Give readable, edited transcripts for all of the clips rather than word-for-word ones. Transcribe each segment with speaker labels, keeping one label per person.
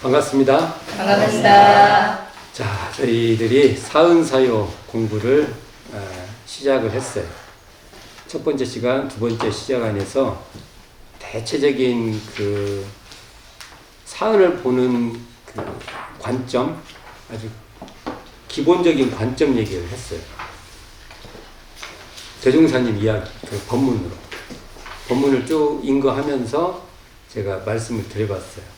Speaker 1: 반갑습니다.
Speaker 2: 반갑습니다.
Speaker 1: 자, 저희들이 사은사요 공부를 시작을 했어요. 첫 번째 시간, 두 번째 시간에서 대체적인 그 사은을 보는 그 관점, 아주 기본적인 관점 얘기를 했어요. 대종사님 이야기, 그 법문을 쭉 인거하면서 제가 말씀을 드려봤어요.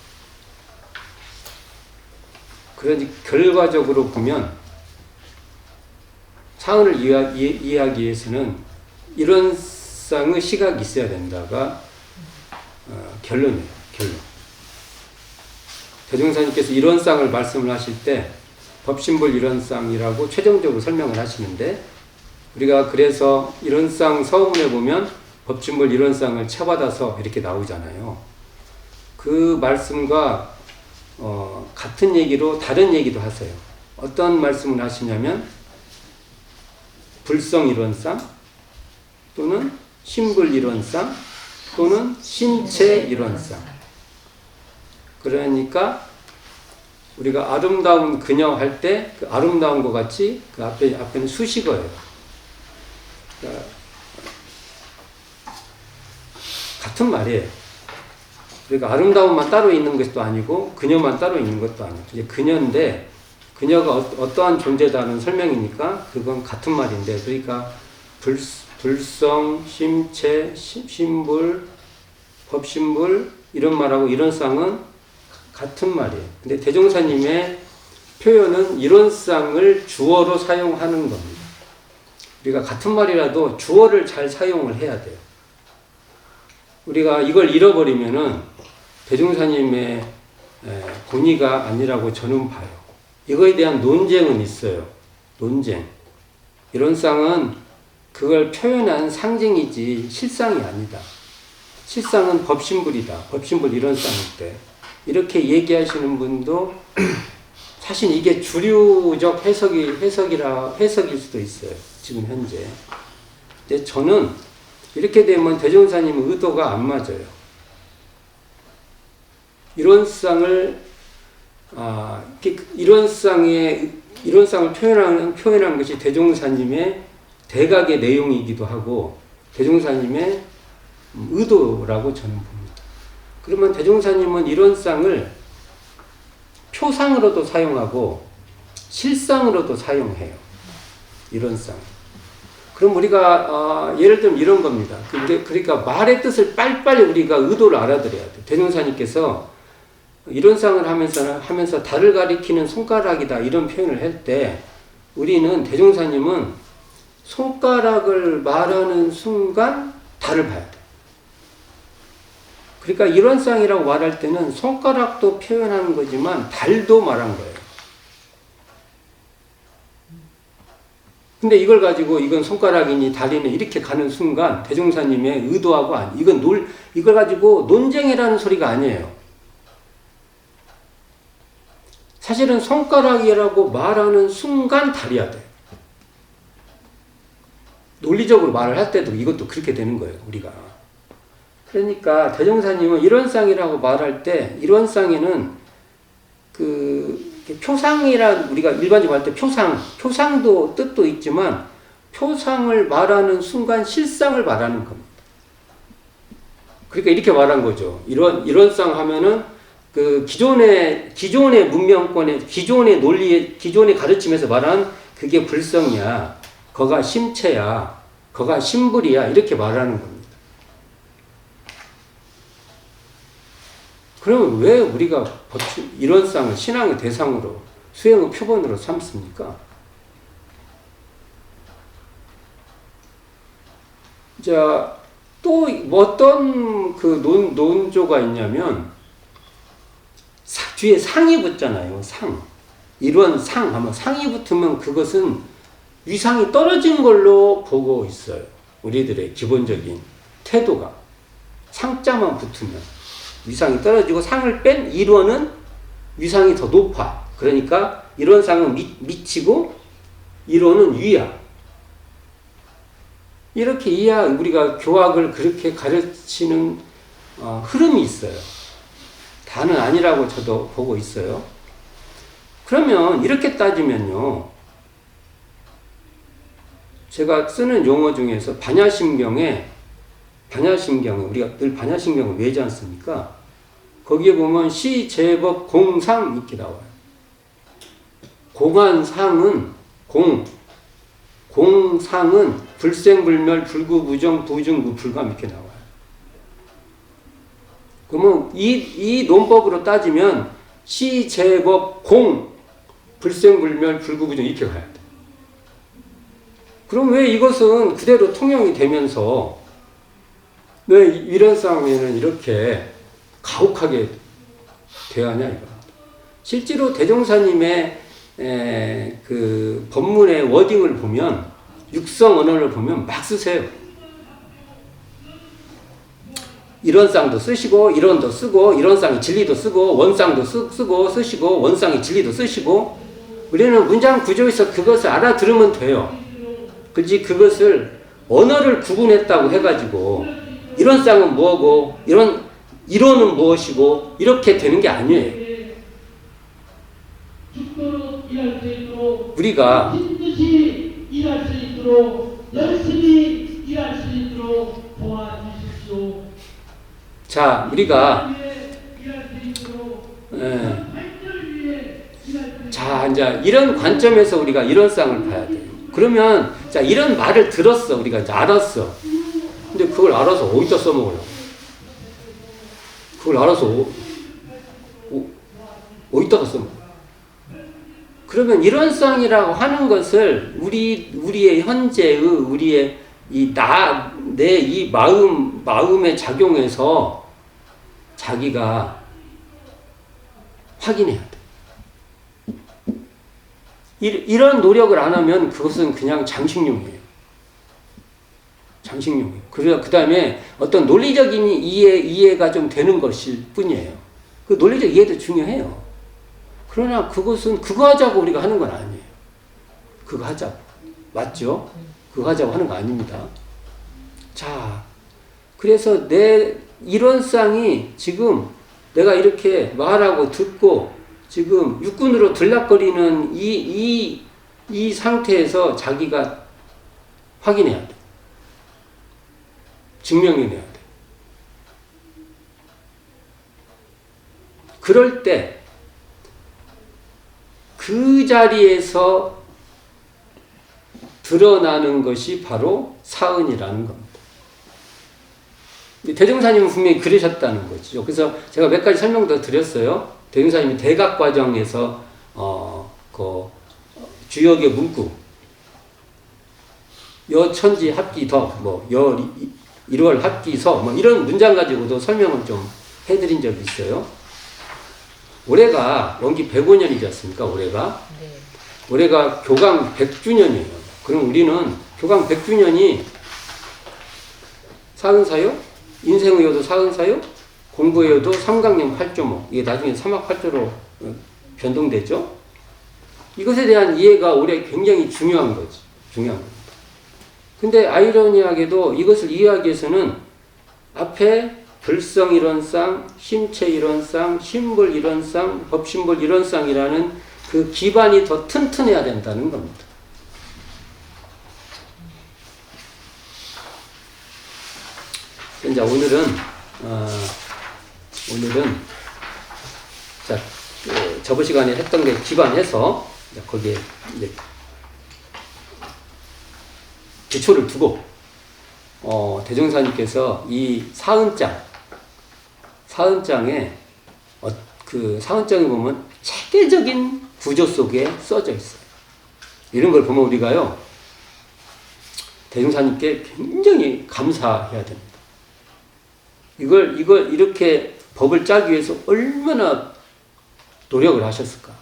Speaker 1: 그러니 결과적으로 보면 사은을 이해하기 위해서는 이런 쌍의 시각이 있어야 된다가 결론이에요. 결론. 대종사님께서 이런 쌍을 말씀을 하실 때 법신불 이런 쌍이라고 최종적으로 설명을 하시는데, 우리가 그래서 이런 쌍 서문에 보면 법신불 이런 쌍을 차받아서 이렇게 나오잖아요. 그 말씀과 같은 얘기로 다른 얘기도 하세요. 어떤 말씀을 하시냐면 불성 이론상 또는 신불 이론상 또는 신체 이론상. 그러니까 우리가 아름다운 그녀 할 때 그 아름다운 것 같이 그 앞에는 수식어예요. 그러니까 같은 말이에요. 그러니까 아름다움만 따로 있는 것도 아니고 그녀만 따로 있는 것도 아니고, 이제 그녀인데 그녀가 어떠한 존재다는 설명이니까 그건 같은 말인데, 그러니까 불성, 심체, 신불, 법신불 이런 말하고 이런 쌍은 같은 말이에요. 근데 대종사님의 표현은 이런 쌍을 주어로 사용하는 겁니다. 우리가 같은 말이라도 주어를 잘 사용을 해야 돼요. 우리가 이걸 잃어버리면은 대종사님의 본의가 아니라고 저는 봐요. 이거에 대한 논쟁은 있어요. 논쟁. 이런 쌍은 그걸 표현한 상징이지 실상이 아니다. 실상은 법신불이다. 법신불 이런 쌍일 때. 이렇게 얘기하시는 분도 사실 이게 주류적 해석일 수도 있어요. 지금 현재. 근데 저는 이렇게 되면 대종사님 의도가 안 맞아요. 이런 쌍을 이런 쌍을 표현하는 것이 대종사님의 대각의 내용이기도 하고 대종사님의 의도라고 저는 봅니다. 그러면 대종사님은 이런 쌍을 표상으로도 사용하고 실상으로도 사용해요. 이런 쌍. 그럼 우리가 예를 들면 이런 겁니다. 그러니까 말의 뜻을 빨리빨리 우리가 의도를 알아들어야 돼요. 대종사님께서 이런 쌍을 하면서 달을 가리키는 손가락이다 이런 표현을 할 때 우리는 대종사님은 손가락을 말하는 순간 달을 봐야 돼요. 그러니까 이런 쌍이라고 말할 때는 손가락도 표현하는 거지만 달도 말한 거예요. 근데 이걸 가지고 이건 손가락이니 달이니 이렇게 가는 순간 대종사님의 의도하고 이걸 가지고 논쟁이라는 소리가 아니에요. 사실은 손가락이라고 말하는 순간 달이야 돼. 논리적으로 말을 할 때도 이것도 그렇게 되는 거예요, 우리가. 그러니까 대종사님은 이런 쌍이라고 말할 때 이런 쌍에는 표상이라 우리가 일반적으로 할 때 표상도 뜻도 있지만 표상을 말하는 순간 실상을 말하는 겁니다. 그러니까 이렇게 말한 거죠. 이런 쌍 하면은 그 기존의 문명권의 기존의 논리의 기존의 가르침에서 말한 그게 불성이야. 거가 심체야. 거가 신불이야. 이렇게 말하는 겁니다. 그러면 왜 우리가 이런 쌍을 신앙의 대상으로 수행의 표본으로 삼습니까? 자, 또 어떤 그 논조가 있냐면 뒤에 상이 붙잖아요. 상. 이런 상 하면 상이 붙으면 그것은 위상이 떨어진 걸로 보고 있어요. 우리들의 기본적인 태도가. 상자만 붙으면 위상이 떨어지고 상을 뺀 일원은 위상이 더 높아. 그러니까 이런 상은 미치고 일원은 위야. 이렇게 우리가 교학을 그렇게 가르치는 흐름이 있어요. 다는 아니라고 저도 보고 있어요. 그러면 이렇게 따지면요. 제가 쓰는 용어 중에서 반야심경에 우리가 늘 반야심경을 외지 않습니까? 거기에 보면 시, 제법, 공상 이렇게 나와요. 공한상은 공상은 불생불멸, 불구부정, 부중구, 불감 이렇게 나와요. 그러면 이 논법으로 따지면 시, 제법, 공, 불생불멸, 불구부정 이렇게 가야 돼. 그럼 왜 이것은 그대로 통용이 되면서 왜 이런 싸움에는 이렇게 가혹하게 대하냐 이거. 실제로 대종사님의 그 법문의 워딩을 보면 육성 언어를 보면 막 쓰세요. 이런 쌍도 쓰시고 이런도 쓰고 이런 쌍이 진리도 쓰고 원쌍도 쓰고 쓰시고 원쌍이 진리도 쓰시고 우리는 문장 구조에서 그것을 알아들으면 돼요. 그렇지 그것을 언어를 구분했다고 해가지고 이런 쌍은 뭐고 이론은 무엇이고 이렇게 되는 게 아니에요. 우리가
Speaker 3: 일할 수 있도록 열심히 일할 수 있도록 도와주십시오.
Speaker 1: 자, 우리가 자, 이제 이런 관점에서 우리가 이런 쌍을 봐야 돼요. 그러면 자, 이런 말을 들었어. 우리가 이제 알았어. 근데 그걸 알아서 어디다 써먹어요? 그걸 알아서 어디다가 써먹어요? 그러면 이런 쌍이라고 하는 것을 우리의 현재의 우리의 내 이 마음의 작용에서 자기가 확인해야 돼. 이런 노력을 안 하면 그것은 그냥 장식용이에요. 장식용이에요. 그래서 그 다음에 어떤 논리적인 이해가 좀 되는 것일 뿐이에요. 그 논리적 이해도 중요해요. 그러나 그것은 그거 하자고 우리가 하는 건 아니에요. 그거 하자고. 맞죠? 그거 하자고 하는 거 아닙니다. 자, 그래서 내 이론상이 지금 내가 이렇게 말하고 듣고 지금 육군으로 들락거리는 이 상태에서 자기가 확인해야 돼. 증명해내야 돼. 그럴 때 그 자리에서 드러나는 것이 바로 사은이라는 겁니다. 대종사님은 분명히 그러셨다는 거죠. 그래서 제가 몇 가지 설명 더 드렸어요. 대종사님이 대각과정에서 주역의 문구 여천지 합기더 일월 합기서 이런 문장 가지고도 설명을 좀 해드린 적이 있어요. 올해가 원기 105년이지 않습니까? 올해가 교강 100주년이에요. 그럼 우리는 교강 100주년이 사은사요? 인생의효도 사은사요? 공부의효도 삼강령 8조목. 이게 나중에 3학 8조로 변동되죠? 이것에 대한 이해가 올해 굉장히 중요한 거지. 중요한 겁니다. 근데 아이러니하게도 이것을 이해하기 위해서는 앞에 불성이론상, 심체이론상, 신불이론상, 법신불이론상이라는 그 기반이 더 튼튼해야 된다는 겁니다. 이제 오늘은 자, 저번 시간에 했던 게 기반해서 거기에 이제 기초를 두고 대종사님께서 이 사은장에 그 사은장에 보면 체계적인 구조 속에 써져 있어요. 이런 걸 보면 우리가요 대종사님께 굉장히 감사해야 됩니다. 이걸 이렇게 법을 짜기 위해서 얼마나 노력을 하셨을까.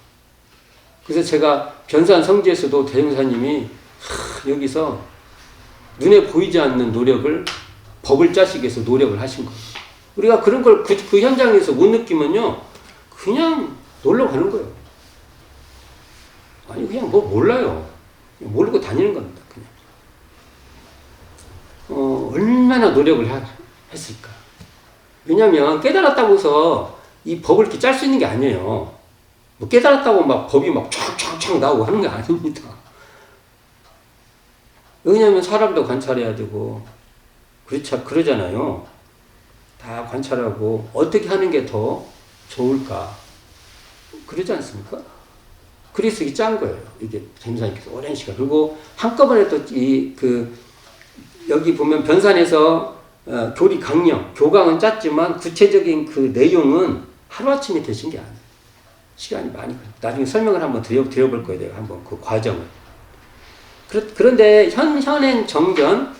Speaker 1: 그래서 제가 변산 성지에서도 대종사님이 여기서 눈에 보이지 않는 노력을 법을 짜시기 위해서 노력을 하신 거예요. 우리가 그런 걸 그 현장에서 못 느끼면요 그냥 놀러 가는 거예요. 아니 그냥 뭐 몰라요. 모르고 다니는 겁니다. 그냥 얼마나 노력을 했을까. 왜냐하면 깨달았다고 해서 이 법을 이렇게 짤 수 있는 게 아니에요. 뭐 깨달았다고 막 법이 막 촥촥촥 나오고 하는 게 아닙니다. 왜냐하면 사람도 관찰해야 되고, 그러잖아요. 다 관찰하고, 어떻게 하는 게 더 좋을까? 그러지 않습니까? 그래서 이게 짠 거예요. 이게 재무사님께서 오랜 시간. 그리고 한꺼번에 또 여기 보면 변산에서 교리 강령, 교강은 짰지만 구체적인 그 내용은 하루아침에 되신 게 아니에요. 시간이 많이 걸려요. 나중에 설명을 한번 드려볼 거예요. 내가 한번 그 과정을. 그런데 현행 정전,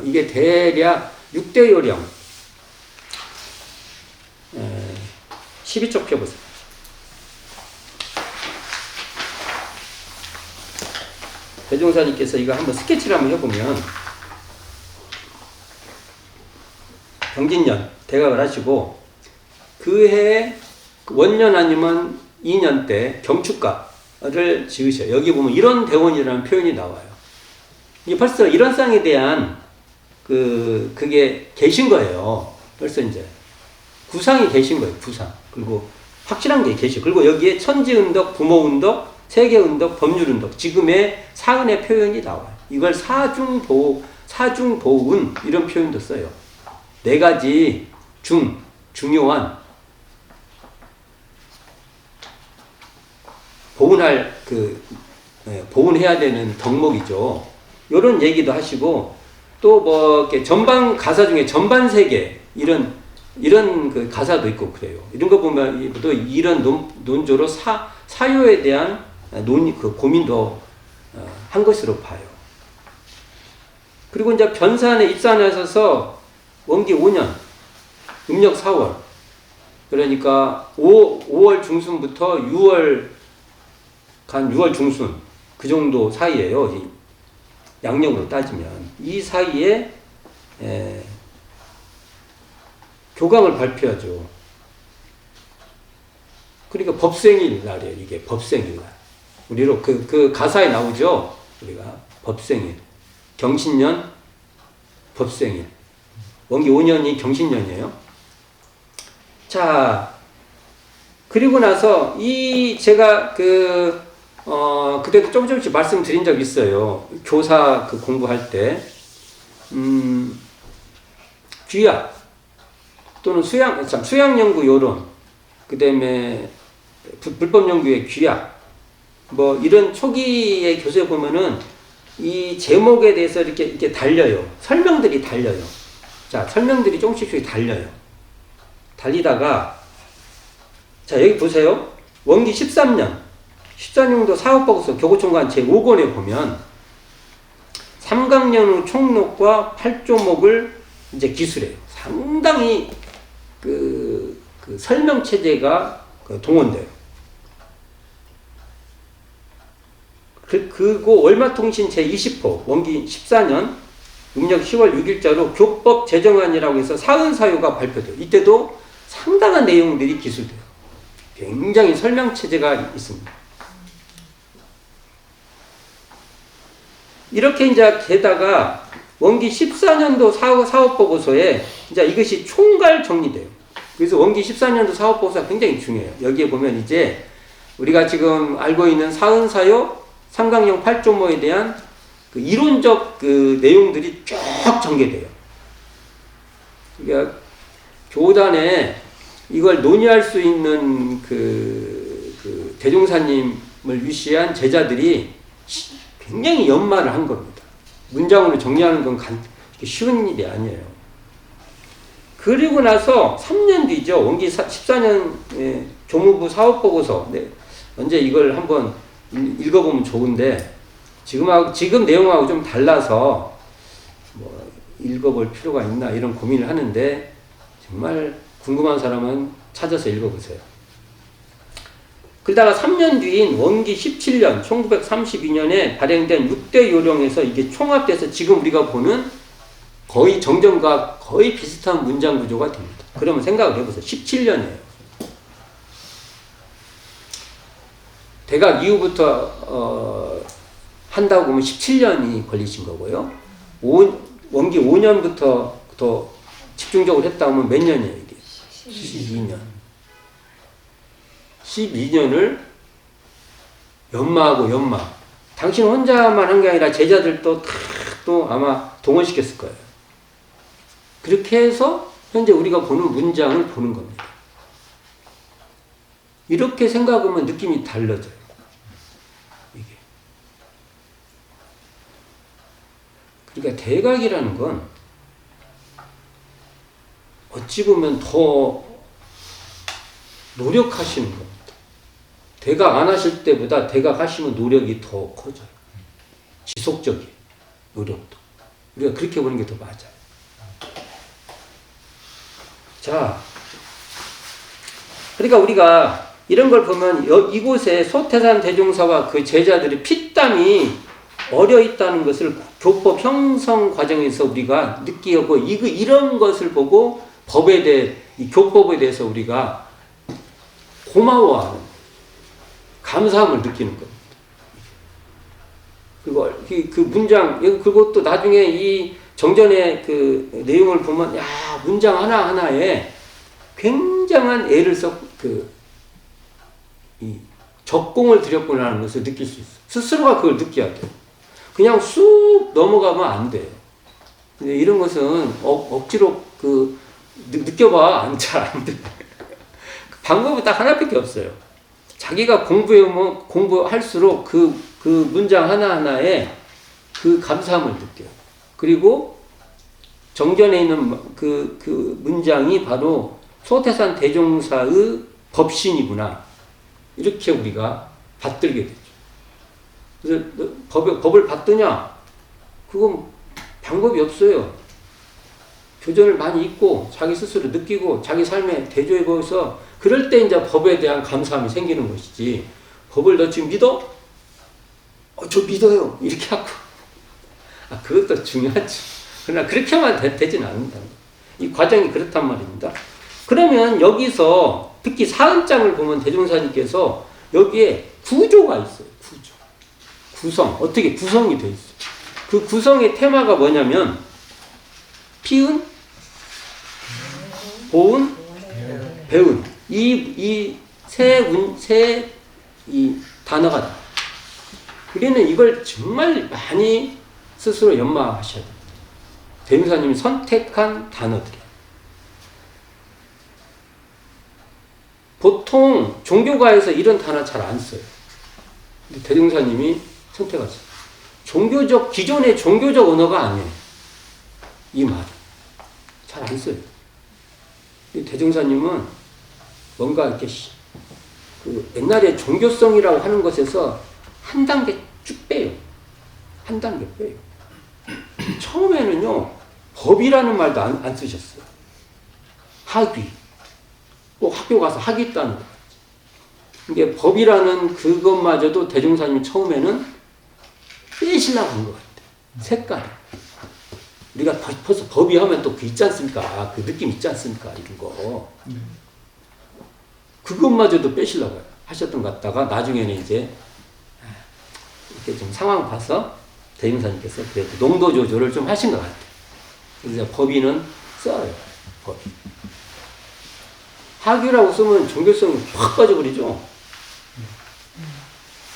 Speaker 1: 이게 대략 6대 요령. 12쪽 펴보세요. 대종사님께서 이거 한번 스케치를 한번 해보면, 경진년 대각을 하시고, 그 해 원년 아니면 2년 때 경축가를 지으셔요. 여기 보면 일원대원이라는 표현이 나와요. 이게 벌써 일원상에 대한 그게 계신 거예요. 벌써 이제 구상이 계신 거예요. 구상. 그리고 확실한 게 계시고, 그리고 여기에 천지운덕, 부모운덕, 세계운덕, 법률운덕, 지금의 사은의 표현이 나와요. 이걸 사중보운 이런 표현도 써요. 네 가지 중요한 보훈해야 되는 덕목이죠. 이런 얘기도 하시고, 또 뭐 이렇게 전반 가사 중에 전반 세계 이런 그 가사도 있고 그래요. 이런 거 보면 또 이런 논조로 사유에 대한 고민도 한 것으로 봐요. 그리고 이제 변산에 입산하셔서 원기 5년, 음력 4월, 그러니까 5월 중순부터 6월 중순, 그 정도 사이에요. 양력으로 따지면. 이 사이에 교강을 발표하죠. 그러니까 법생일 날이에요. 이게 법생일 날. 우리로 그 가사에 나오죠. 우리가 법생일. 경신년 법생일. 원기 5년이 경신년이에요. 자, 그리고 나서 제가 그때도 조금씩 말씀드린 적 있어요. 교사 공부할 때, 귀학 또는 수양연구 요론, 그 다음에 불법연구의 귀학, 뭐 이런 초기의 교수에 보면은 이 제목에 대해서 이렇게 달려요. 설명들이 달려요. 자, 설명들이 조금씩 달려요. 달리다가, 자, 여기 보세요. 원기 13년도 사업보고서 교구총관 제5권에 보면 삼강년 후 총록과 8조목을 이제 기술해요. 상당히 그 설명체제가 동원돼요. 그리고 월마통신 제20호 원기 14년 음력 10월 6일자로 교법 제정안이라고 해서 사은사유가 발표돼요. 이때도 상당한 내용들이 기술돼요. 굉장히 설명체제가 있습니다. 이렇게 이제 게다가 원기 14년도 사업보고서에 이제 이것이 총괄 정리돼요. 그래서 원기 14년도 사업보고서가 굉장히 중요해요. 여기에 보면 이제 우리가 지금 알고 있는 사은사요, 삼강령 8조모에 대한 그 이론적 그 내용들이 쭉 전개돼요. 그러니까 교단에 이걸 논의할 수 있는 그 대종사님을 위시한 제자들이 굉장히 연마를 한 겁니다. 문장으로 정리하는 건 쉬운 일이 아니에요. 그리고 나서 3년 뒤죠. 원기 14년 조무부 사업보고서. 네. 언제 이걸 한번 읽어보면 좋은데 지금 내용하고 좀 달라서 뭐 읽어볼 필요가 있나 이런 고민을 하는데 정말 궁금한 사람은 찾아서 읽어보세요. 그러다가 3년 뒤인 원기 17년 1932년에 발행된 6대 요령에서 이게 총합돼서 지금 우리가 보는 거의 정전과 거의 비슷한 문장 구조가 됩니다. 그러면 생각을 해보세요. 17년이에요. 대각 이후부터 한다고 보면 17년이 걸리신 거고요. 원기 5년부터 더 집중적으로 했다 하면 몇 년이에요, 이게? 12년. 12년을 연마하고 연마. 당신 혼자만 한 게 아니라 제자들도 다 또 아마 동원시켰을 거예요. 그렇게 해서 현재 우리가 보는 문장을 보는 겁니다. 이렇게 생각하면 느낌이 달라져요. 이게. 그러니까 대각이라는 건 어찌 보면 더 노력하시는 겁니다. 대각 안 하실 때보다 대각 하시면 노력이 더 커져요. 지속적인 노력도. 우리가 그렇게 보는 게 더 맞아요. 자, 그러니까 우리가 이런 걸 보면 이곳에 소태산 대종사와 그 제자들의 피땀이 어려 있다는 것을 교법 형성 과정에서 우리가 느끼고 이런 것을 보고 법에 대해 이 교법에 대해서 우리가 고마워하는 감사함을 느끼는 겁니다. 그리고 그 문장 그리고 또 나중에 이 정전의 그 내용을 보면 야 문장 하나 하나에 굉장한 애를 이 적공을 들였구나 하는 것을 느낄 수 있어요. 스스로가 그걸 느껴야 돼요. 그냥 쑥 넘어가면 안 돼요. 근데 이런 것은 억지로 느껴봐 안 돼. 방법은 딱 하나밖에 없어요. 자기가 공부할수록 그 문장 하나하나에 그 감사함을 느껴요. 그리고 정전에 있는 그 문장이 바로 소태산 대종사의 법신이구나. 이렇게 우리가 받들게 되죠. 그래서 법을 받드냐? 그건 방법이 없어요. 교전을 많이 읽고 자기 스스로 느끼고 자기 삶에 대조해 보면서 그럴 때 이제 법에 대한 감사함이 생기는 것이지. 법을 너 지금 믿어? 저 믿어요. 이렇게 하고. 그것도 중요하죠. 그러나 그렇게만 되진 않는다. 이 과정이 그렇단 말입니다. 그러면 여기서 특히 사은장을 보면 대종사님께서 여기에 구조가 있어요. 구성. 어떻게 구성이 되어 있어요. 그 구성의 테마가 뭐냐면 피은, 보은, 배은. 이 단어가 나. 우리는 이걸 정말 많이 스스로 연마하셔야 됩니다. 대종사님이 선택한 단어들이에요. 보통 종교가에서 이런 단어 잘 안 써요. 근데 대종사님이 선택하셨어요. 기존의 종교적 언어가 아니에요. 이 말은. 잘 안 써요. 근데 대종사님은 뭔가 이렇게 옛날에 종교성이라고 하는 것에서 한 단계 쭉 빼요. 한 단계 빼요. 처음에는요, 법이라는 말도 안 쓰셨어요. 학위. 꼭 학교 가서 학위 있다는 거. 이게 법이라는 그것마저도 대종사님이 처음에는 빼시려고 한 것 같아요. 색깔이. 우리가 벌써 법이 하면 또 그 있지 않습니까? 그 느낌 있지 않습니까? 이런 거. 그것마저도 빼시려고 하셨던 것 같다가 나중에는 이제 이렇게 좀 상황 봐서 대종사님께서 그래도 농도 조절을 좀 하신 것 같아요. 그래서 법인은 써요. 법인. 학위라고 쓰면 종교성이 확 빠져버리죠.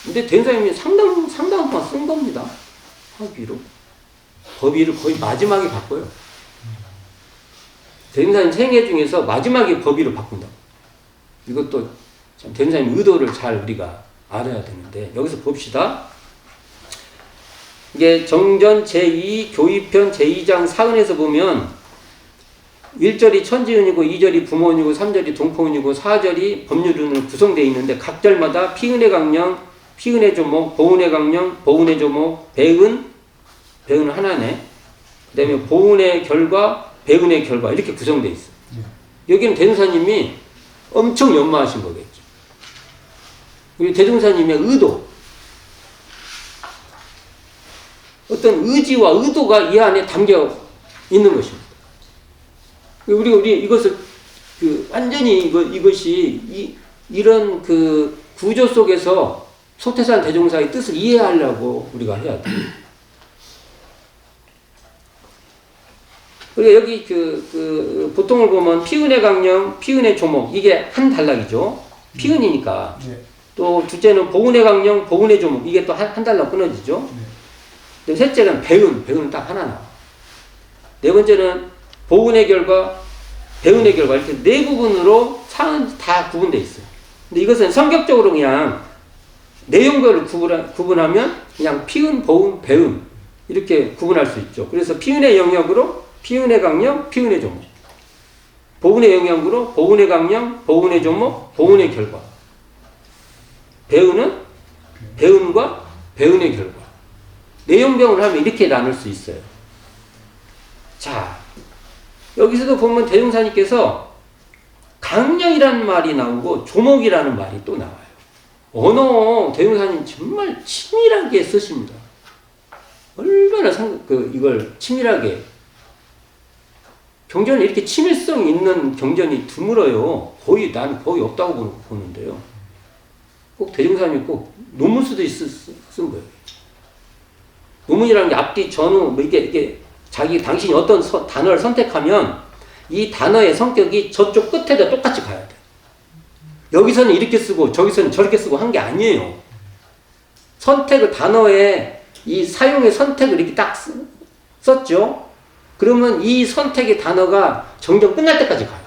Speaker 1: 근데 대종사님이 상당한 동안 쓴 겁니다. 학위로. 법위를 거의 마지막에 바꿔요. 대종사님 생애 중에서 마지막에 법위로 바꾼다고. 이것도 참 대종사님 의도를 잘 우리가 알아야 되는데 여기서 봅시다. 이게 정전 제2 교의편 제2장 사은에서 보면 1절이 천지은이고 2절이 부모은이고 3절이 동포은이고 4절이 법률은으로 구성되어 있는데 각 절마다 피은의 강령, 피은의 조목, 보은의 강령, 보은의 조목, 배은은 하나네. 그 다음에 보은의 결과, 배은의 결과 이렇게 구성되어 있어요. 여기는 대종사님이 엄청 연마하신 거겠죠. 그리고 대종사님의 의도, 어떤 의지와 의도가 이 안에 담겨 있는 것입니다. 우리 이것을 완전히 이것이 이런 그 구조 속에서 소태산 대종사의 뜻을 이해하려고 우리가 해야 돼요. 그리고 여기 보통을 보면 피은의 강령, 피은의 조목 이게 한 단락이죠. 피은이니까.
Speaker 4: 네.
Speaker 1: 또 둘째는 보은의 강령, 보은의 조목. 이게 또 한 달로 끊어지죠.
Speaker 4: 네.
Speaker 1: 또 셋째는 배은, 배은은 딱 하나 나와. 네 번째는 보은의 결과, 배은의 결과. 이렇게 네 부분으로 사은 다 구분되어 있어요. 근데 이것은 성격적으로 그냥 내용별로 구분하면 그냥 피은, 보은, 배은 이렇게 구분할 수 있죠. 그래서 피은의 영역으로 피은의 강령, 피은의 조목. 보은의 영역으로 보은의 강령, 보은의 조목, 보은의 결과. 배은은 배은과 배은의 결과. 내용병을 하면 이렇게 나눌 수 있어요. 자, 여기서도 보면 대종사님께서 강령이라는 말이 나오고 조목이라는 말이 또 나와요. 언어 대종사님 정말 치밀하게 쓰십니다. 얼마나 이걸 치밀하게. 경전에 이렇게 치밀성 있는 경전이 드물어요. 나는 거의 없다고 보는데요. 꼭 대종사님이 꼭 논문 수도 쓴 거예요. 논문이라는 게 앞뒤 전후 뭐 이게 당신이 어떤 단어를 선택하면 이 단어의 성격이 저쪽 끝에다 똑같이 가야 돼. 여기서는 이렇게 쓰고 저기서는 저렇게 쓰고 한 게 아니에요. 선택을 단어의 이 사용의 선택을 이렇게 딱 썼죠. 그러면 이 선택의 단어가 정정 끝날 때까지 가요.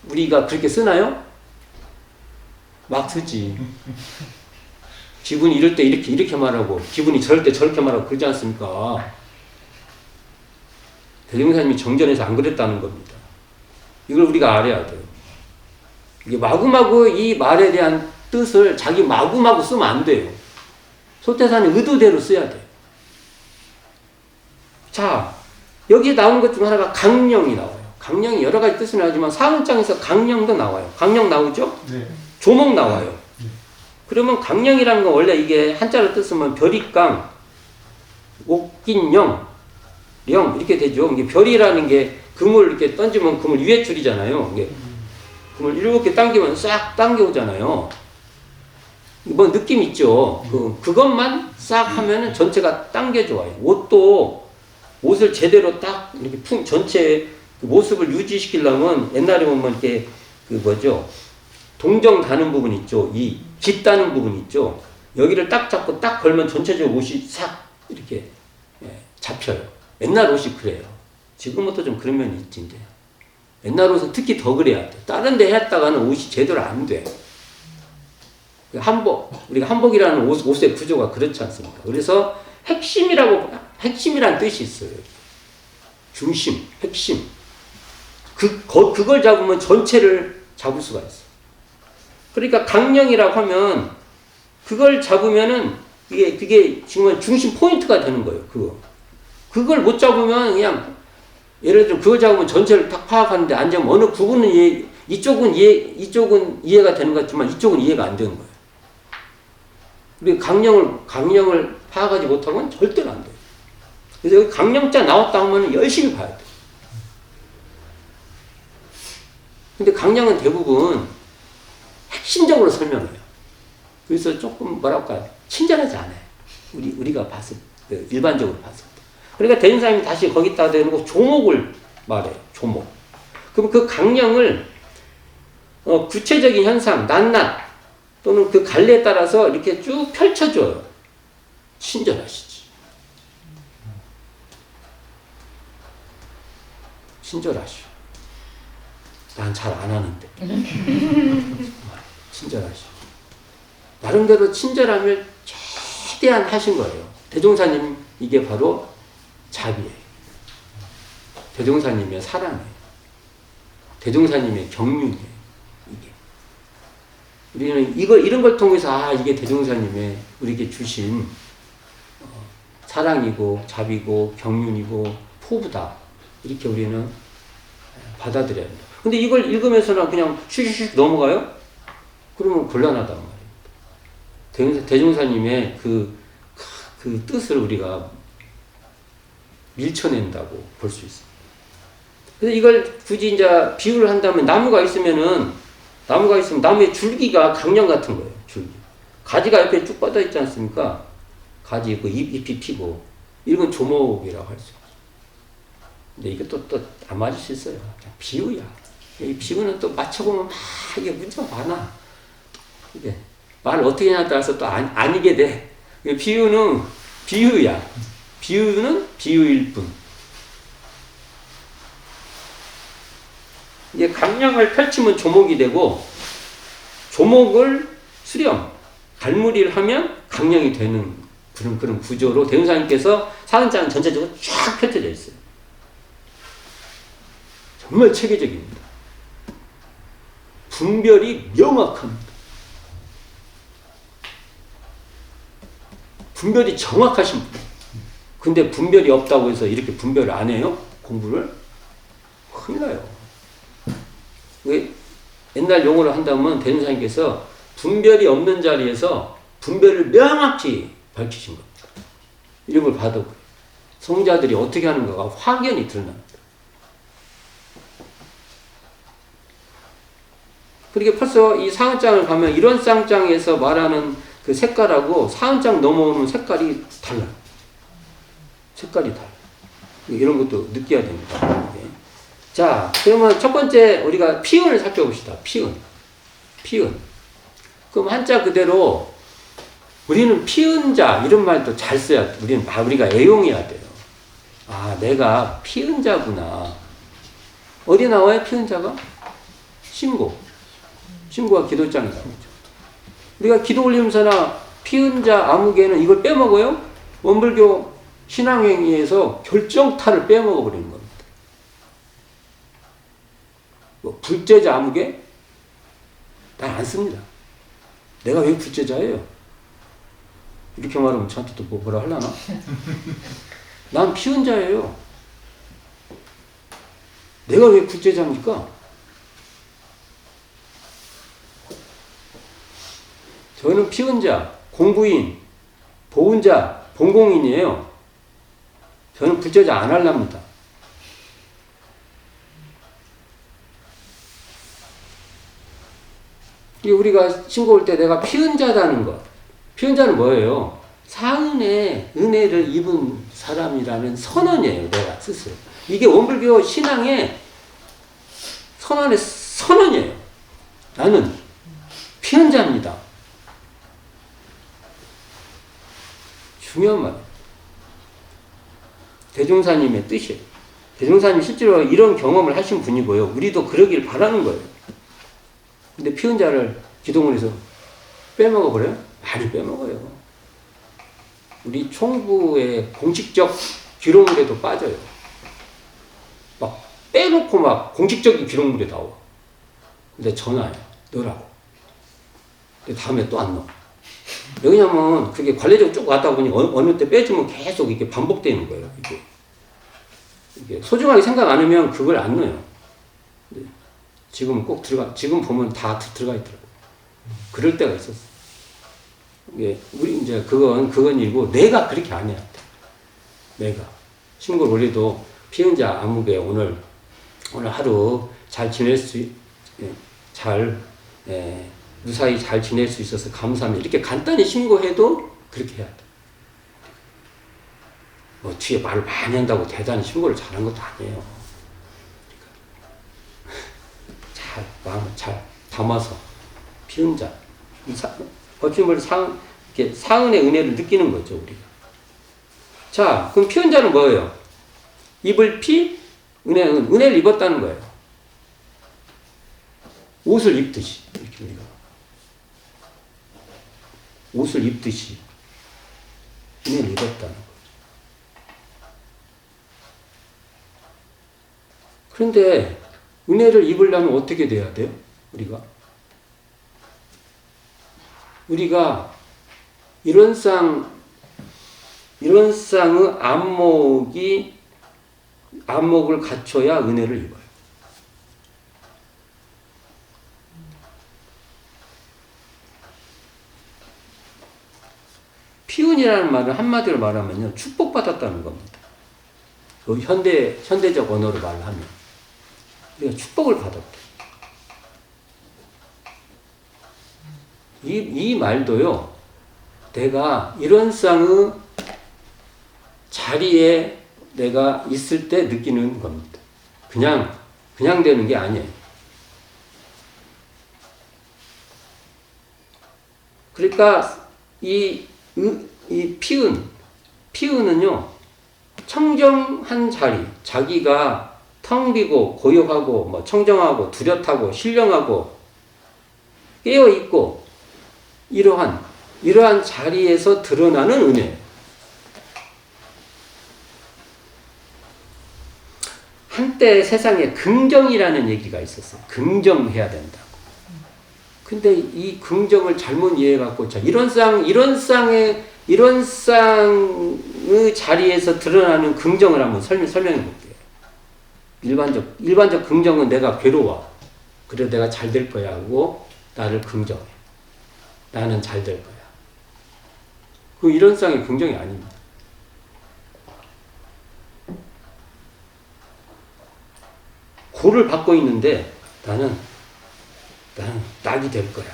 Speaker 1: 우리가 그렇게 쓰나요? 막 쓰지. 기분이 이럴 때 이렇게 말하고, 기분이 저럴 때 저렇게 말하고 그러지 않습니까? 대종사님이 정전에서 안 그랬다는 겁니다. 이걸 우리가 알아야 돼요. 이게 마구마구 이 말에 대한 뜻을 자기 마구마구 쓰면 안 돼요. 소태사는 의도대로 써야 돼요. 자, 여기 나오는 것 중 하나가 강령이 나와요. 강령이 여러 가지 뜻을 하지만 사문장에서 강령도 나와요. 강령 나오죠?
Speaker 4: 네.
Speaker 1: 조목 나와요. 그러면 강령이라는 건 원래 이게 한자로 뜻으면 별이강, 옥긴영, 령 이렇게 되죠. 이게 별이라는 게 금을 이렇게 던지면 금을 위에 줄이잖아요. 이게 금을 이렇게 당기면 싹 당겨오잖아요. 뭐 느낌 있죠. 그것만 싹 하면은 전체가 당겨져 와요. 옷을 제대로 딱 이렇게 전체 그 모습을 유지시키려면 옛날에 보면 이렇게 동정 다는 부분 있죠. 이 깃다는 부분 있죠. 여기를 딱 잡고 딱 걸면 전체적으로 옷이 싹 이렇게 잡혀요. 옛날 옷이 그래요. 지금부터 좀 그런 면이 있지, 이제. 옛날 옷은 특히 더 그래야 돼. 다른 데 했다가는 옷이 제대로 안 돼. 우리가 한복이라는 옷의 구조가 그렇지 않습니까? 그래서 핵심이란 뜻이 있어요. 중심, 핵심. 그걸 잡으면 전체를 잡을 수가 있어. 그러니까 강령이라고 하면 그걸 잡으면은 그게 정말 중심 포인트가 되는 거예요. 그걸 못 잡으면 그냥 예를 들어 그걸 잡으면 전체를 딱 파악하는데 안 잡으면 어느 부분은 이쪽은 이해가 되는 것 같지만 이쪽은 이해가 안 되는 거예요. 우리가 강령을 파악하지 못하면 절대로 안 돼요. 그래서 여기 강령자 나왔다 하면 열심히 봐야 돼요. 근데 강령은 대부분 핵심적으로 설명해요. 그래서 조금 뭐랄까요? 친절하지 않아요. 우리가 일반적으로 봤을 때. 그러니까 대인사님이 다시 거기다가 대놓고 조목을 말해요. 조목. 그럼 그 강령을 구체적인 현상, 낱낱 또는 그 갈래에 따라서 이렇게 쭉 펼쳐줘요. 친절하시지. 친절하시오. 난 잘 안 하는데. 친절하시오. 나름대로 친절함을 최대한 하신 거예요. 대종사님 이게 바로 자비예요. 대종사님의 사랑이에요. 대종사님의 경륜이에요. 우리는 이런 걸 통해서 이게 대종사님의 우리에게 주신 사랑이고 자비고 경륜이고 포부다. 이렇게 우리는 받아들여야 합니다. 근데 이걸 읽으면서는 그냥 슉슉슉 넘어가요? 그러면 곤란하단 말이에요. 대종사님의 그 뜻을 우리가 밀쳐낸다고 볼 수 있어요. 그래서 이걸 굳이 이제 비유를 한다면 나무가 있으면 나무의 줄기가 강령 같은 거예요. 줄기. 가지가 옆에 쭉 뻗어 있지 않습니까? 가지 있고 잎이 피고 이건 조목이라고 할 수 있어요. 근데 이게 또 안 맞을 수 있어요. 그냥 비유야. 이 비유는 또 맞춰보면 막 이게 문제가 많아. 이게 말을 어떻게 하냐에 따라서 또 아니게 돼. 비유는 비유야. 비유는 비유일 뿐. 이게 강령을 펼치면 조목이 되고, 조목을 수렴, 갈무리를 하면 강령이 되는 그런 구조로 대운사님께서 사은장은 전체적으로 쫙 펼쳐져 있어요. 정말 체계적입니다. 분별이 명확합니다. 분별이 정확하신 분. 근데 분별이 없다고 해서 이렇게 분별을 안 해요? 공부를? 큰일 나요. 왜? 옛날 용어로 한다면 대운사님께서 분별이 없는 자리에서 분별을 명확히 밝히신 겁니다. 이런 걸 봐도 성자들이 어떻게 하는가가 확연히 드러납니다. 그렇게 벌써 이 사은장을 가면 이런 쌍장에서 말하는 그 색깔하고 사은장 넘어오는 색깔이 달라요. 색깔이 달라요. 이런 것도 느껴야 됩니다. 네. 자, 그러면 첫 번째 우리가 피은을 살펴봅시다. 피은. 그럼 한자 그대로 우리는 피은자 이런 말도 잘 써야 돼. 우리가 애용해야 돼요. 아, 내가 피은자구나. 어디 나와요? 피은자가? 신고와 기도장이 나오죠. 우리가 기도 올림서나 피은자 아무개는 이걸 빼먹어요? 원불교 신앙행위에서 결정타를 빼먹어 버리는 겁니다. 뭐 불제자 아무개? 난 안 씁니다. 내가 왜 불제자예요? 이렇게 말하면 저한테 또 뭐라 하려나? 난 피은자예요. 내가 왜 불제자입니까? 저는 피은자, 공부인, 보은자, 본공인이에요. 저는 불제자 안 하랍니다. 우리가 신고 올 때 내가 피은자다는 것. 피은자는 뭐예요? 사은의 은혜를 입은 사람이라는 선언이에요. 내가 스스로. 이게 원불교 신앙의 선언의 선언이에요. 나는 피은자입니다. 중요한 말이에요. 대종사님의 뜻이에요. 대종사님 실제로 이런 경험을 하신 분이고요. 우리도 그러길 바라는 거예요. 근데 피은자를 기도문에서 빼먹어버려요? 많이 빼먹어요. 우리 총부의 공식적 기록물에도 빠져요. 막 빼놓고 막 공식적인 기록물에 나와. 근데 전화해. 넣으라고. 근데 다음에 또 안 넣어. 왜냐면 그게 관례적으로 쭉 왔다 보니 어느 때 빼주면 계속 이렇게 반복되는 거예요. 이게 소중하게 생각 안 하면 그걸 안 넣어요. 지금은 꼭 지금 보면 다 들어가 있더라고요. 그럴 때가 있었어. 우리 이제 그건 일고 내가 그렇게 안 해야 돼. 내가. 신고를 올려도 피은자 아무개 오늘 하루 잘 지낼 무사히 잘 지낼 수 있어서 감사합니다. 이렇게 간단히 신고해도 그렇게 해야 돼. 뭐 뒤에 말을 많이 한다고 대단히 신고를 잘한 것도 아니에요. 마음을 잘 담아서 피은자 어찌 보면 사은의 은혜를 느끼는 거죠. 우리가. 자, 그럼 피은자는 뭐예요? 입을 피 은혜를 입었다는 거예요. 옷을 입듯이 이렇게 우리가 옷을 입듯이 은혜를 입었다는 거죠. 그런데 은혜를 입으려면 어떻게 돼야 돼요? 우리가 이런 쌍의 안목을 갖춰야 은혜를 입어요. 피운이라는 말은 한마디로 말하면요, 축복받았다는 겁니다. 현대적 언어로 말하면. 우리가 축복을 받았다. 이 말도요, 내가 이런 쌍의 자리에 내가 있을 때 느끼는 겁니다. 그냥 되는 게 아니에요. 그러니까 이 피은은요, 청정한 자리, 자기가 텅 비고 고요하고 뭐 청정하고 뚜렷하고 신령하고 깨어 있고 이러한 자리에서 드러나는 은혜예요. 한때 세상에 긍정이라는 얘기가 있었어요. 긍정해야 된다고. 근데 이 긍정을 잘못 이해해갖고, 자, 이런 쌍의 자리에서 드러나는 긍정을 한번 설명해 볼게요. 일반적 긍정은 내가 괴로워. 그래, 내가 잘 될 거야 하고, 나를 긍정해. 나는 잘 될 거야. 이런 쌍의 긍정이 아닙니다. 고를 받고 있는데, 나는 낙이 될 거야.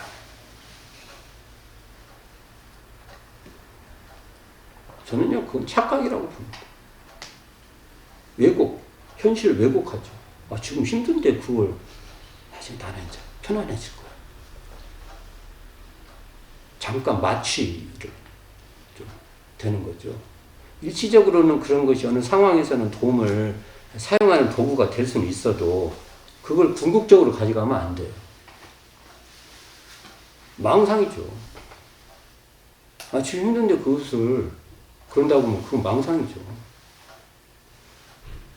Speaker 1: 저는요, 그건 착각이라고 봅니다. 현실을 왜곡하죠. 지금 힘든데 그걸 사실 나는 이제 편안해질 거야. 잠깐 마취를 좀 되는 거죠. 일시적으로는 그런 것이 어느 상황에서는 도움을 사용하는 도구가 될 수는 있어도 그걸 궁극적으로 가져가면 안 돼요. 망상이죠. 지금 힘든데 그것을 그런다고 하면 그건 망상이죠.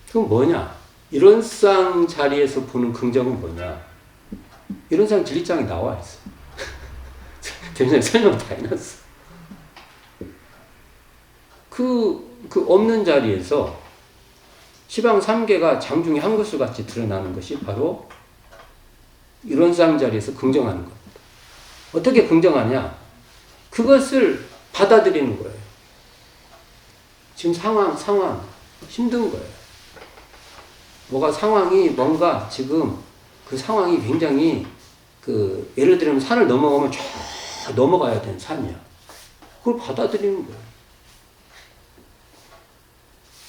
Speaker 1: 그건 뭐냐? 이런 쌍 자리에서 보는 긍정은 뭐냐? 이런 쌍 진리장에 나와 있어. 대표님 설명 다 해놨어. 그 없는 자리에서 시방 3개가 장중에 한 구슬 같이 드러나는 것이 바로 이런 쌍 자리에서 긍정하는 겁니다. 어떻게 긍정하냐? 그것을 받아들이는 거예요. 지금 상황 힘든 거예요. 뭔가 지금 그 상황이 굉장히 예를 들면 산을 넘어가면 쫙 넘어가야 되는 산이야. 그걸 받아들이는 거예요.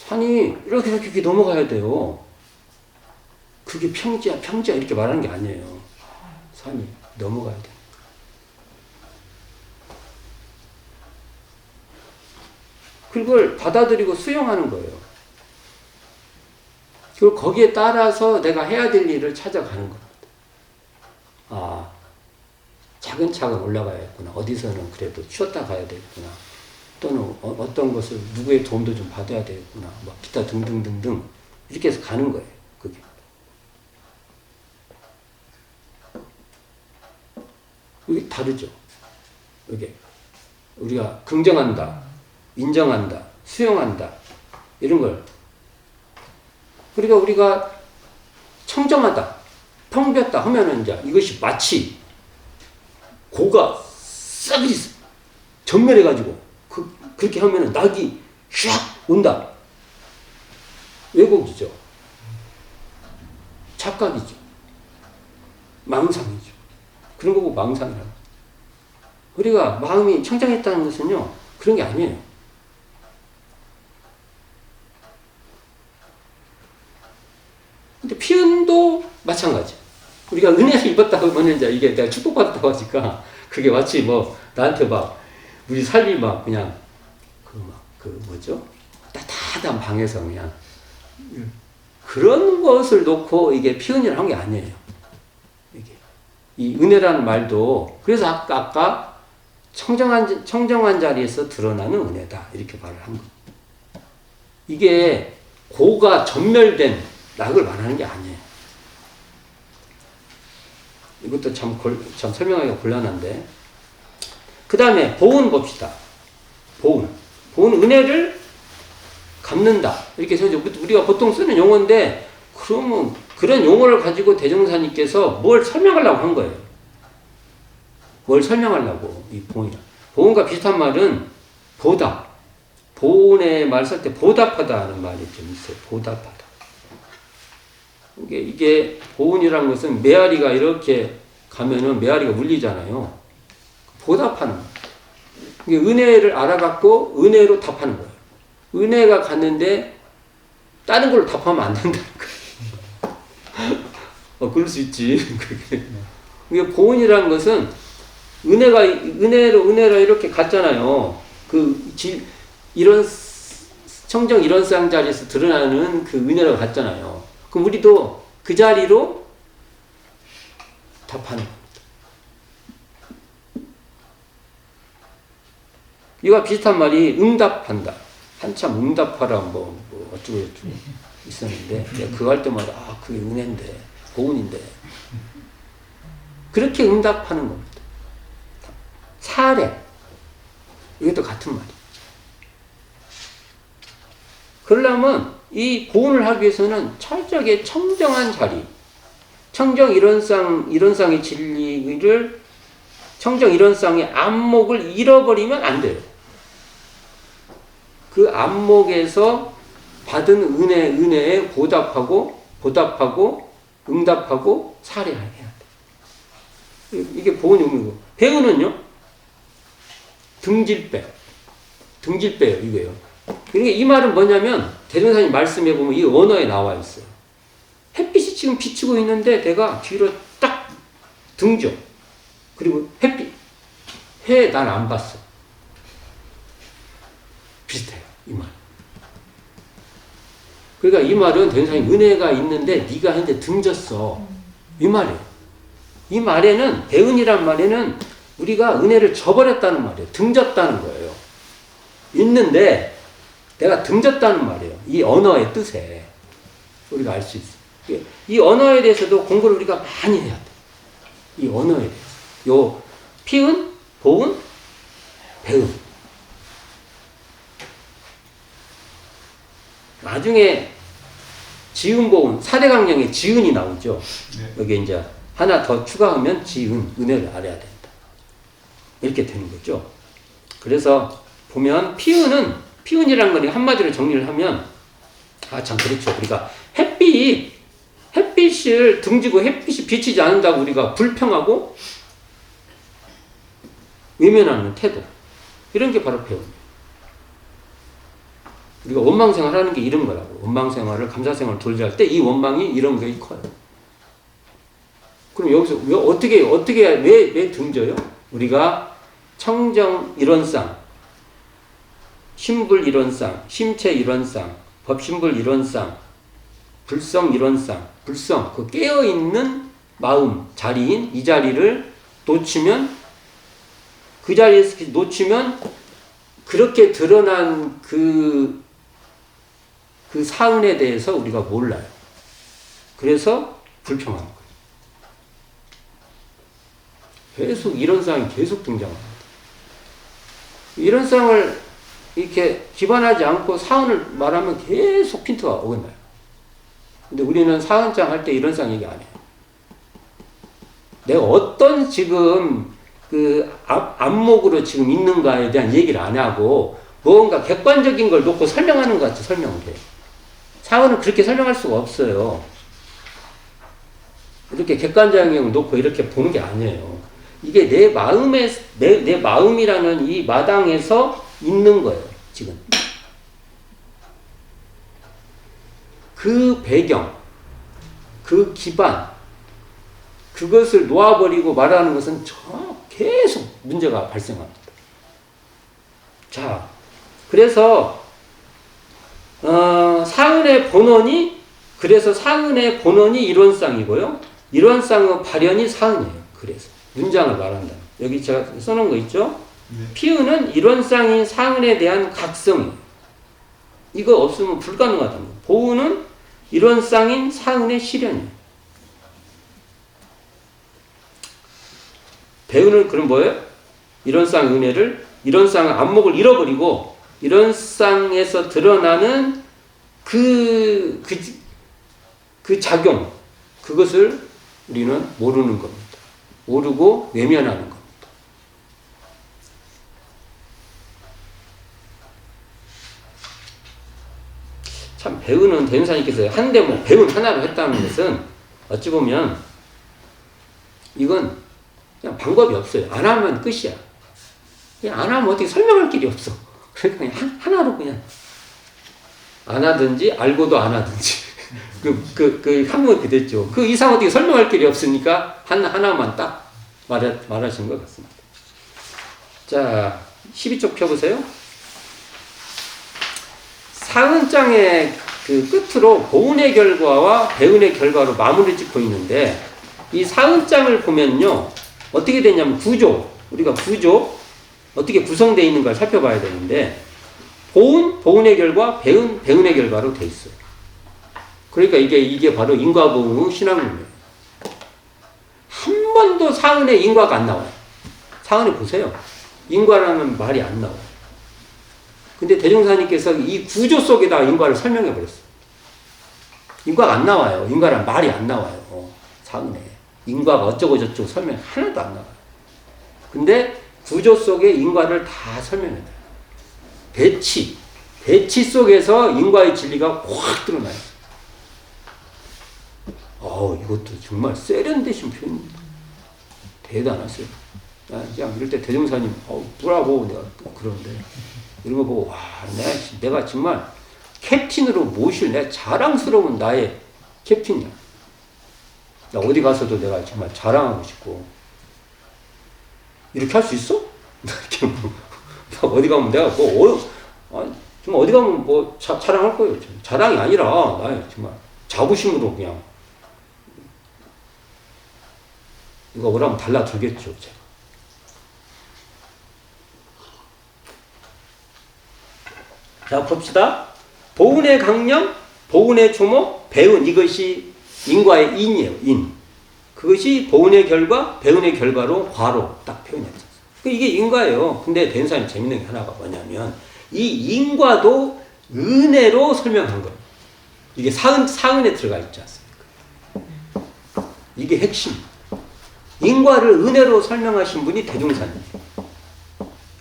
Speaker 1: 산이 이렇게 넘어가야 돼요. 그게 평지야 이렇게 말하는 게 아니에요. 산이 넘어가야 돼. 그걸 받아들이고 수용하는 거예요. 그리고 거기에 따라서 내가 해야 될 일을 찾아가는 겁니다. 차근차근 올라가야겠구나. 어디서는 그래도 쉬었다 가야 되겠구나. 또는 어떤 것을 누구의 도움도 좀 받아야 되겠구나. 기타 등등등등 이렇게 해서 가는 거예요. 그게 다르죠. 이게 우리가 긍정한다, 인정한다, 수용한다 이런 걸. 그러니까 우리가 청정하다, 텅 비었다 하면은 이제 이것이 마치 고가 싸그리 전멸해가지고 그렇게 하면은 낙이 샥 온다. 왜곡이죠. 착각이죠. 망상이죠. 그런 거 보고 망상이라고. 우리가 마음이 청정했다는 것은요, 그런 게 아니에요. 근데 피은도 마찬가지. 우리가 은혜를 입었다고 하면 이제 이게 내가 축복받았다고 하니까 그게 마치 나한테 우리 삶이 그냥 따뜻한 방에서 그냥 그런 것을 놓고 이게 피은이라고 한 게 아니에요. 이 은혜라는 말도 그래서 아까 청정한 자리에서 드러나는 은혜다 이렇게 말을 한 거예요. 이게 고가 전멸된 낙을 말하는 게 아니에요. 이것도 참 설명하기가 곤란한데. 그 다음에 보은 봅시다. 보은 은혜를 갚는다 이렇게 해서 우리가 보통 쓰는 용어인데, 그러면 그런 용어를 가지고 대종사님께서 뭘 설명하려고 한 거예요. 뭘 설명하려고 이 보은이라. 보은과 비슷한 말은 보은의 말 쓸 때 보답하다는 말이 좀 있어요. 보답하다. 이게 보은이라는 것은 메아리가 이렇게 가면은 메아리가 물리잖아요. 보답하는 거예요. 이게 은혜를 알아갖고 은혜로 답하는 거예요. 은혜가 갔는데 다른 걸로 답하면 안 된다는 거예요. 그럴 수 있지. 이게 보은이라는 것은 은혜로 이렇게 갔잖아요. 이런 청정 이런상 자리에서 드러나는 그 은혜로 갔잖아요. 그럼 우리도 그 자리로 답하는 겁니다. 이와 비슷한 말이 응답한다. 한참 응답하라 뭐 어쩌고 있었는데 내가 그거 할 때마다 그게 은혜인데 보은인데 그렇게 응답하는 겁니다. 사례 이것도 같은 말이에요. 그러려면 이 보은을 하기 위해서는 철저하게 청정한 자리, 청정 이론상의 진리를 청정 이론상의 안목을 잃어버리면 안 돼요. 그 안목에서 받은 은혜에 보답하고 응답하고 살해해야 돼. 이게 보은의 의미고. 배은은요? 등질배요, 이거예요. 그러니까 이 말은 뭐냐면, 대종사님 말씀해 보면 이 언어에 나와 있어요. 햇빛이 지금 비치고 있는데 내가 뒤로 딱 등져. 그리고 해 난 안 봤어. 비슷해요, 이 말. 그러니까 이 말은 대종사님 은혜가 있는데 네가 했는데 등졌어. 이 말이에요. 이 말에는, 배은이란 말에는 우리가 은혜를 저버렸다는 말이에요. 등졌다는 거예요. 있는데 내가 등졌다는 말이에요. 이 언어의 뜻에 우리가 알 수 있어요. 이 언어에 대해서도 공부를 우리가 많이 해야 돼. 이 언어에 대해서. 요 피은, 보은, 배은. 나중에 지은, 보은, 사대강령에 지은이 나오죠. 네. 여기 이제 하나 더 추가하면 지은, 은혜를 알아야 된다. 이렇게 되는 거죠. 그래서 보면 피은이라는 건 한마디로 정리를 하면 참 그렇죠. 우리가 햇빛을 등지고 햇빛이 비치지 않는다고 우리가 불평하고 외면하는 태도, 이런 게 바로 배움이에요. 우리가 원망생활 하는 게 이런 거라고. 원망생활을 감사생활을 돌려 할 때 이 원망이 이런 게 커요. 그럼 여기서 왜 등져요? 우리가 청정 이론상, 신불 이론상, 심체 이론상, 법신불 이론상, 불성 이론상, 그 깨어있는 마음 자리인 이 자리를 놓치면, 그 자리에서 놓치면 그렇게 드러난 그 사은에 대해서 우리가 몰라요. 그래서 불평하는 거예요. 계속 이론상이 계속 등장합니다. 이론상을 이렇게 기반하지 않고 사은을 말하면 계속 핀트가 어긋나요. 근데 우리는 사은장 할 때 이론상 얘기 안 해요. 내가 어떤 지금 그 안목으로 지금 있는가에 대한 얘기를 안 하고 뭔가 객관적인 걸 놓고 설명하는 것 같이 설명을 해요. 사은은 그렇게 설명할 수가 없어요. 이렇게 객관적인 걸 놓고 이렇게 보는 게 아니에요. 이게 내 마음이라는 이 마당에서 있는 거예요, 지금. 그 배경, 그 기반, 그것을 놓아버리고 말하는 것은 계속 문제가 발생합니다. 자, 그래서, 사은의 본원이, 그래서 사은의 본원이 이론상이고요. 이론상의 발현이 사은이에요. 그래서. 문장을 말한다. 여기 제가 써놓은 거 있죠? 네. 피은은 이론상인 사은에 대한 각성이에요. 이거 없으면 불가능하다는 거예요. 보은은 이론상인 사은의 실현이에요. 배우는 그럼 뭐예요? 이론상 은혜를, 이론상 안목을 잃어버리고 이론상에서 드러나는 그 작용, 그것을 우리는 모르는 겁니다. 모르고 외면하는 겁니다. 참 배우는 대명사님께서 배운 하나로 했다는 것은 어찌 보면 이건 그냥 방법이 없어요. 안 하면 끝이야. 그냥 안 하면 어떻게 설명할 길이 없어. 그러니까 그냥 하나로 그냥 안 하든지 알고도 안 하든지 그 한번 그랬죠. 그 이상 어떻게 설명할 길이 없으니까 하나만 딱 말하신 것 같습니다. 자, 12쪽 펴보세요. 사흔장의 그 끝으로 보은의 결과와 배은의 결과로 마무리 짓고 있는데, 이 사흔장을 보면요, 어떻게 되냐면 우리가 구조, 어떻게 구성되어 있는가 살펴봐야 되는데, 보은의 결과, 배은의 결과로 되어 있어요. 그러니까 이게 바로 인과보응의 신앙문이에요. 한 번도 사흔에 인과가 안 나와요. 사흔에 보세요. 인과라는 말이 안 나와요. 근데 대종사님께서 이 구조 속에다가 인과를 설명해 버렸어요. 인과가 안 나와요. 인과라는 말이 안 나와요. 사흔에. 인과가 어쩌고 저쩌고 설명 하나도 안 나와요. 근데 구조 속에 인과를 다 설명해요. 배치 속에서 인과의 진리가 확 드러나요. 이것도 정말 세련되신 표현입니다. 대단하세요. 그냥 이럴 때 대종사님, 브라보, 내가 그러는데, 이런 거 보고, 내가 정말 캡틴으로 모실 내 자랑스러운 나의 캡틴이야. 나 어디 가서도 내가 정말 자랑하고 싶고, 이렇게 할 수 있어? 나 어디 가면 내가 정말 어디 가면 자랑할 거예요. 자랑이 아니라, 나의 정말 자부심으로 그냥, 이거 뭐라면 달라들겠죠, 제가. 자, 봅시다. 보은의 강령, 보은의 조목, 배은, 이것이 인과의 인이에요, 인. 그것이 보은의 결과, 배은의 결과로 과로 딱 표현했어요. 이게 인과예요. 근데 대인사님 재밌는 게 하나가 뭐냐면, 이 인과도 은혜로 설명한 거예요. 이게 사은에 들어가 있지 않습니까? 이게 핵심. 인과를 은혜로 설명하신 분이 대종사님.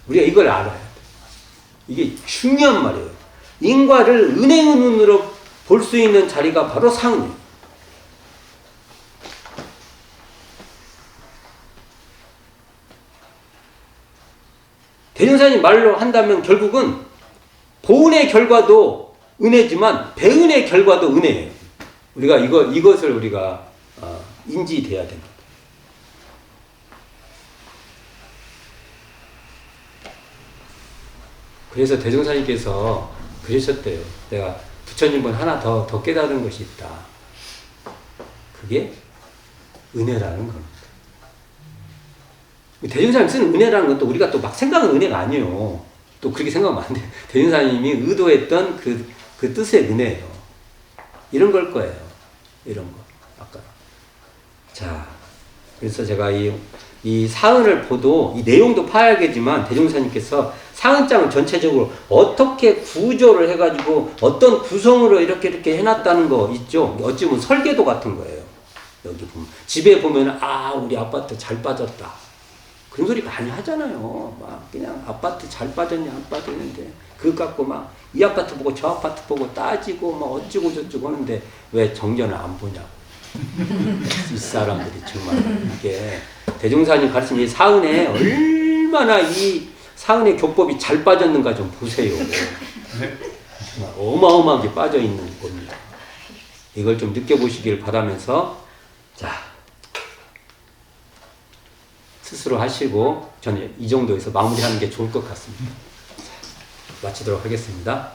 Speaker 1: 우리가 이걸 알아야 돼. 이게 중요한 말이에요. 인과를 은혜의 눈으로 볼 수 있는 자리가 바로 사은이에요. 대종사님 말로 한다면 결국은 보은의 결과도 은혜지만 배은의 결과도 은혜예요. 우리가 이것을 우리가 인지돼야 됩니다. 그래서 대종사님께서 그러셨대요. 내가 부처님은 하나 더 깨달은 것이 있다. 그게 은혜라는 겁니다. 대종사님 쓰는 은혜라는 건 또 우리가 또 막 생각하는 은혜가 아니에요. 또 그렇게 생각하면 안 돼요. 대종사님이 의도했던 그 뜻의 은혜예요. 이런 걸 거예요. 이런 거. 아까. 자, 그래서 제가 이 사은을 보도 이 내용도 파악하겠지만 대종사님께서 사은장을 전체적으로 어떻게 구조를 해가지고 어떤 구성으로 이렇게 해놨다는 거 있죠. 어찌 보면 설계도 같은 거예요. 여기 보면 집에 보면 우리 아파트 잘 빠졌다. 그런 소리 많이 하잖아요. 막 그냥 아파트 잘 빠졌냐 안 빠졌는데 그거 갖고 막 이 아파트 보고 저 아파트 보고 따지고 막 어쩌고 저쩌고 하는데 왜 정전을 안 보냐고. 이 사람들이 정말 이게 대종사님 가르친 이 사은에 얼마나 이 사은의 교법이 잘 빠졌는가 좀 보세요. 정말 어마어마하게 빠져 있는 겁니다. 이걸 좀 느껴보시길 바라면서 자 스스로 하시고 저는 이 정도에서 마무리하는 게 좋을 것 같습니다. 마치도록 하겠습니다.